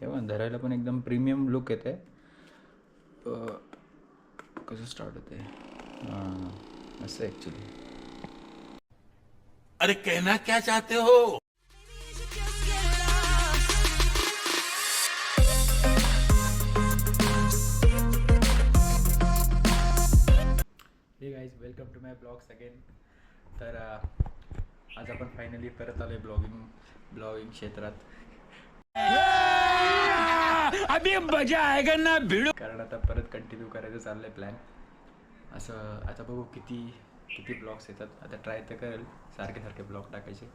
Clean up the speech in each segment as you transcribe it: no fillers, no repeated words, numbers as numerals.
हे बघ धरायला पण एकदम प्रीमियम लुक येते. कसं स्टार्ट होते असं ॲक्च्युली. अरे कहना क्या चाहते हो? Hey guys welcome to my blogs again. तर आज आपण फायनली परत आलो आहे ब्लॉगिंग क्षेत्रात. अभी मजा आएगा ना भिड़ो. कारण आता परत कंटिन्यू करायचं चाललं आहे प्लॅन. असं आता बघू किती ब्लॉग्स येतात. आता ट्राय तर करेल सारखे ब्लॉग टाकायचे.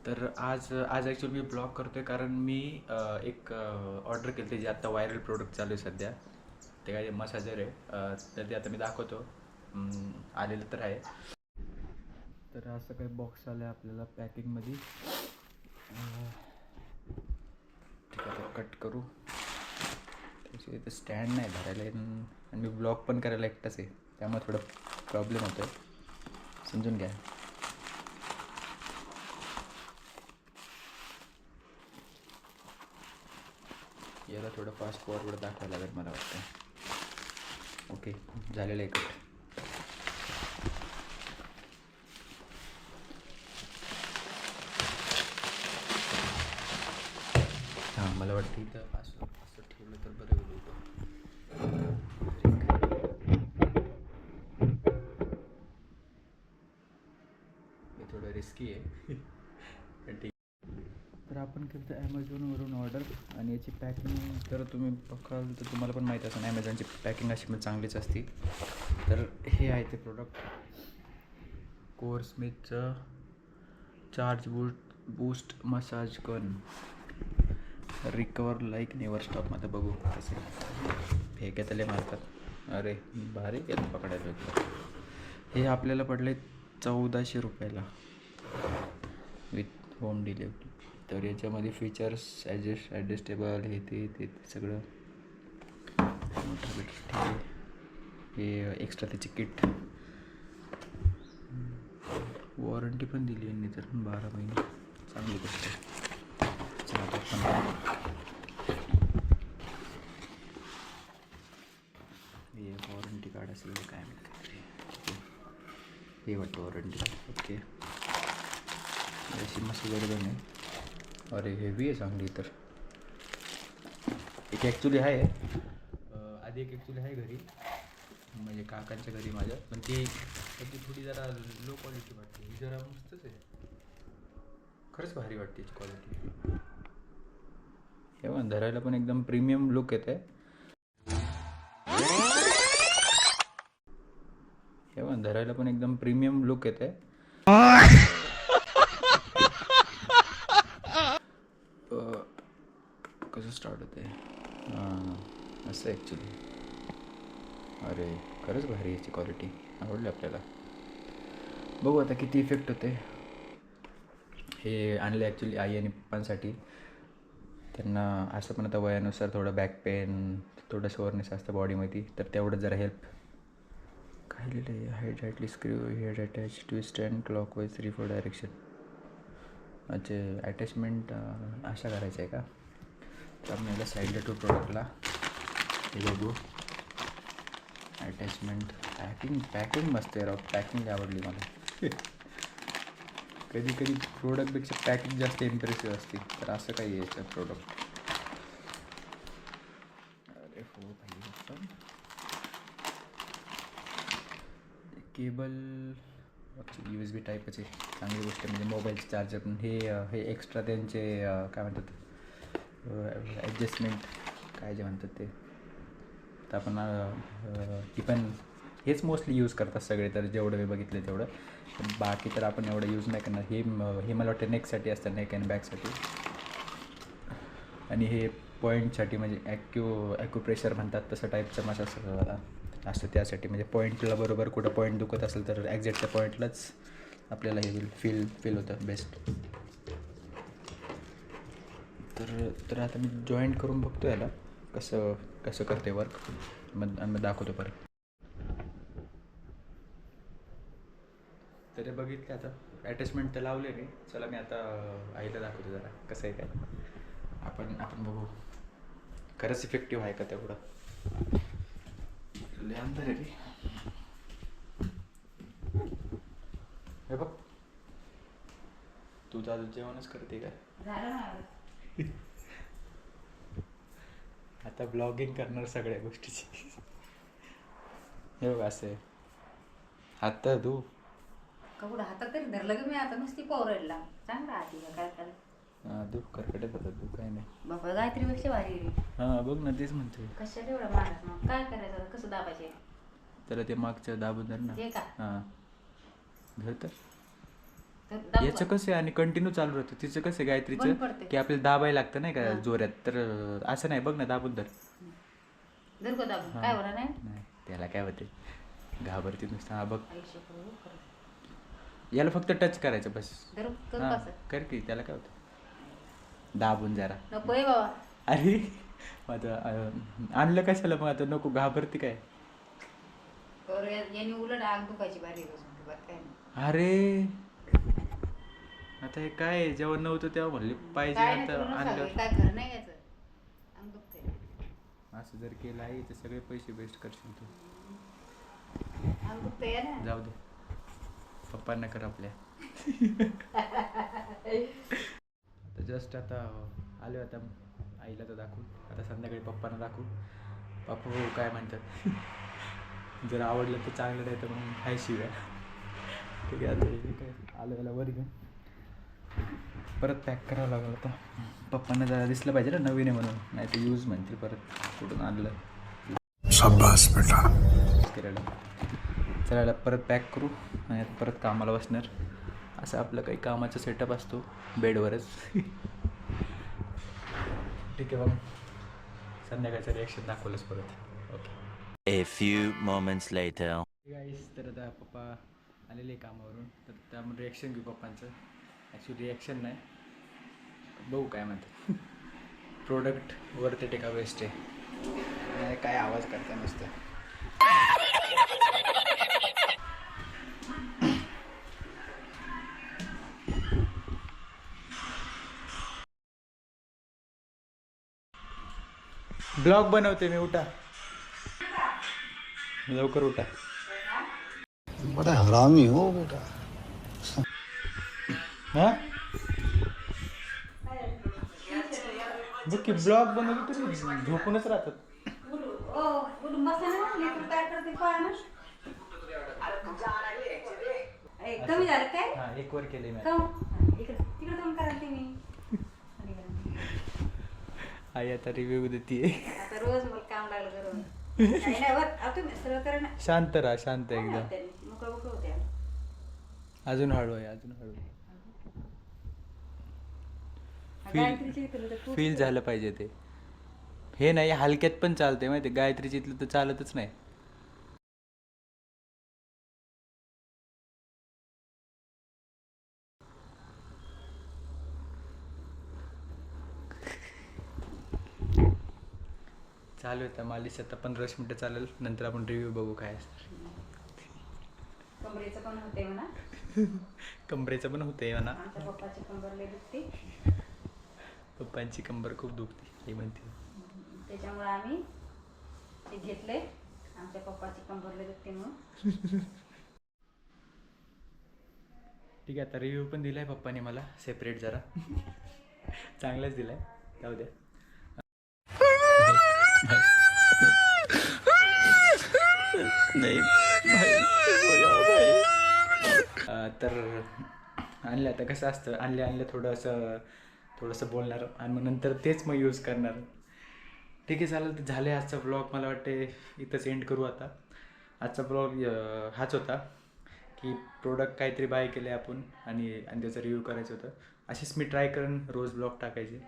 तर आज ॲक्च्युली मी ब्लॉग करतो आहे कारण मी एक ऑर्डर केली होती जे आत्ता व्हायरल प्रोडक्ट चालू आहे सध्या. ते काय मसाजर आहे. तर ते आता मी दाखवतो. आलेलं तर आहे. तर असं काही बॉक्स आलं आहे आपल्याला पॅकिंगमध्ये. ठीक आहे, कट करू. त्याची इथं स्टँड नाही धरायला आणि मी ब्लॉग पण करायला एकटाच आहे, त्यामुळे थोडं प्रॉब्लेम होतो आहे, समजून घ्या. याला थोडं फास्ट फॉरवर्ड दाखवायला लागेल मला वाटतं. ओके, झालेलं आहे कट. हां, मला वाटतं इथं असं ठेवलं तर बरं होईल. हे थोडं रिस्की आहे. ठीक. तर आपण केलं तर ॲमेझॉनवरून ऑर्डर आणि याची पॅकिंग तर तुम्ही बघाल तर तुम्हाला पण माहीत असेल ॲमेझॉनची पॅकिंग अशी पण चांगलीच असते. तर हे आहे ते प्रोडक्ट, कोरस्मिथचं charge boost massage gun, recover like never stop. आता बघू कसे फेक्यातले मारतात. अरे भारी येतं पकडायला. हे आपल्याला पडले 1400 रुपयाला विथ होम डिलिव्हरी. तर याच्यामध्ये फीचर्स ॲडजस्टेबल हे सगळं हे एक्स्ट्रा त्याची किट. वॉरंटी पण दिली यांनी तर 12 महिने, चांगली गोष्ट आहे. हे वॉरंटी कार्ड असेल काय माहिती, हे वाटतं वॉरंटी. ओके, अशी मस्त गरज नाही. अरे हेवी आहे चांगली. तर एक ॲक्च्युली आहे आधी एक ॲक्च्युली आहे घरी, म्हणजे काकांच्या घरी माझ्या, पण ती थोडी जरा लो क्वालिटी वाटते. ही जरा मस्तच आहे, खरंच भारी वाटते याची क्वालिटी. हे बघ धरायला पण एकदम प्रीमियम लुक येते. हे बघ धरायला पण एकदम प्रीमियम लुक येते. कसं स्टार्ट होते असं ॲक्च्युली. अरे खरंच भारी याची क्वालिटी, आवडली आपल्याला. बघू आता किती इफेक्ट होते. हे आणले ॲक्च्युली आई आणि पप्पांसाठी. त्यांना असं पण आता वयानुसार थोडं बॅक पेन, थोडं सोअरनेस असतं बॉडीमध्ये, तर तेवढं जरा हेल्प. काय लिहिलं आहे, हायड्राइटली screw head attach twist and clockwise 3-4 direction. अच्छा, अटॅचमेंट अशा करायचं आहे का. तर आपण याला साईडला टू प्रोडक्टला हे बघू. अटॅचमेंट पॅकिंग मस्त आहे राव. पॅकिंग आवडली मला. कधी प्रोडक्टपेक्षा पॅकिंग जास्त इम्प्रेसिव्ह असते. तर असं काही याचं प्रोडक्ट. अरे हो भाई, केबल USB टाईपच आहे, चांगली गोष्ट. म्हणजे मोबाईलचे चार्जर पण हे एक्स्ट्रा त्यांचे काय म्हणतात ॲडजस्टमेंट काय जे म्हणतात ते. तर आपण ती पण हेच मोस्टली यूज करतात सगळे, तर जेवढं मी बघितलं तेवढं. बाकी तर आपण एवढं यूज नाही करणार. हे मला वाटतं नेकसाठी असतं, नेक अँड बॅकसाठी. आणि हे पॉईंटसाठी म्हणजे ॲक्युप्रेशर म्हणतात तसं टाईपचं माझं असतं त्यासाठी. म्हणजे पॉईंटला बरोबर कुठं पॉईंट दुखत असेल तर एक्झॅक्ट त्या पॉईंटलाच आपल्याला हे फील होतं बेस्ट. तर आता मी जॉईंट करून बघतो याला कसं करते वर्क. मग दाखवतो परत. तर बघितले आता अटॅचमेंट तर लावले मी. चला मी आता आईला दाखवतो जरा कसं आहे काय. आपण बघू खरंच इफेक्टिव्ह आहे का तेवढं. लय अंधार आहे रे. हे बघ तू तर अजून जेवणच करते का? आता ब्लॉगिंग करणार सगळ्या गोष्टीची. हे बघ असं आहे. हात तू कपडा हातात तरी धरलं की मी आता नुसती पोरायला चांगला आधी काय करायला. तू करकटत होता तू काय नाही. बाबा गायत्रीपेक्षा भारी रे. हां बघ ना तेच म्हणतोय. कशाला एवढा मारायचं मग काय करायचं आता, कसं दाबायचे त्याला ते मागचं दाबून धर ना. हे का हां धर तर. तर दाबू याचं का? कसं आहे आणि कंटिन्यू चालू राहतं. तिचं कसं आहे बंद गायत्रीचं पडते. की आपल्याला दाबायला लागतं नाही का हां. जोरात. तर असं नाही बघ ना दाबून धर. धर का दाबून हां. काय होणार नाही. नाही त्याला काय होते घाबरते नुसतं. हा बघ आयुष्य करू खरं. याला फक्त टच करायचं बस. धर करू हां कसं कर की त्याला काय होतं. दाबून जरा. नको आहे बाबा. अरे आता आणलं कशाला मग आता नको घाबरते काय. तर याने उलट आग दुखायची बारी बसून बरं काय नाही. अरे आता हे काय जेवण नव्हतं तेव्हा म्हणले पाहिजे काय नाही आता तुला आणलं. सांगेल, काय खरं नाही याचं. आग दुखतंय. असं जर केलं आहे तर सगळे पैसे वेस्ट करशील तू. आग दुखतंय ना. जाऊ दे पप्पांना कर आपल्या. आता जस्ट आता आलो आता आईला तर दाखवू. आता संध्याकाळी पप्पांना दाखवू. पप्पा भाऊ काय म्हणतात. जर आवडलं तर चांगलं नाही तर मग हाय शिव्या. ठीक आहे आता हे काय आलं याला वर घेऊन परत पॅक करावं लागलं. आता पप्पांना जरा दिसलं पाहिजे ना नवीन आहे म्हणून, नाही तर यूज म्हणतील परत कुठून आणलं. शाबाश बेटा. करायला चला परत पॅक करू आणि आता परत कामाला बसणार. असं आपलं काही कामाचा सेटअप असतो बेडवरच. ठीक आहे मग संध्याकाळचं रिॲक्शन दाखवलंच परत. Okay. A few moments later. गाईस तर आता पप्पा आलेले कामावरून तर त्यामुळे रिॲक्शन घेऊ पप्पांचं. ॲक्च्युली रिॲक्शन नाही बघू काय म्हणतात. प्रोडक्ट वरते टेका वेस्ट आहे. नाही काय आवाज करता नुसतं. ब्लॉग बनवते मी. उठा लवकर उठा. बड़ा हरामी हो बेटा. हां बघ की ब्लॉग बनवतो तरी झोपूनच राहतात. कमी झालं काय हां एक वर केले मी. इकडे तिकडे जाऊन करायला तुम्ही. आई आता रिव्ह्यू देते. आता रोज मला काम लागलं करून. नाही नाही वर आता तुम्ही सरळ करा ना. शांत राहा शांत एकदम. मोकळं मोकळं होते. अजून हळू आहे अजून हळू. गायत्रीच्या इकडे तर खूप- फील झालं पाहिजे ते. हे नाही हलक्यात पण चालते माहिती. गायत्रीची इथलं तर चालतच नाही. चालू आहे आता मालिश आता 15 मिनटं चालेल. नंतर आपण रिव्ह्यू बघू काय असतं. कमरेचं पण होते म्हणा. कंबरेचं पण होतंय म्हणा. आमच्या पप्पाची कंबर लय दुखते. पप्पांची कंबर खूप दुखते हे म्हणते. त्याच्यामुळे आम्ही ते घेतलंय. आमच्या पप्पाची कंबर लय दुखते म्हणून. ठीक आहे आता रिव्ह्यू पण दिलाय पप्पाने मला सेपरेट जरा. चांगलाच दिलाय जाऊ द्या. तर आणलं आता कसं असतं आणलं थोडंसं बोलणार आणि मग नंतर तेच मग यूज करणार. ठीक आहे चालेल. तर झालं आहे आजचा ब्लॉग. मला वाटते इथंच एंड करू आता. आजचा ब्लॉग हाच होता की प्रोडक्ट काहीतरी बाय केले आपण आणि त्याचं रिव्ह्यू करायचं होतं. असेच मी ट्राय करेन रोज ब्लॉग टाकायचे.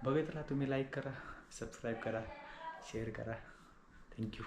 बघत राहा तुम्ही. लाईक करा सबस्क्राईब करा शेअर करा. थँक्यू.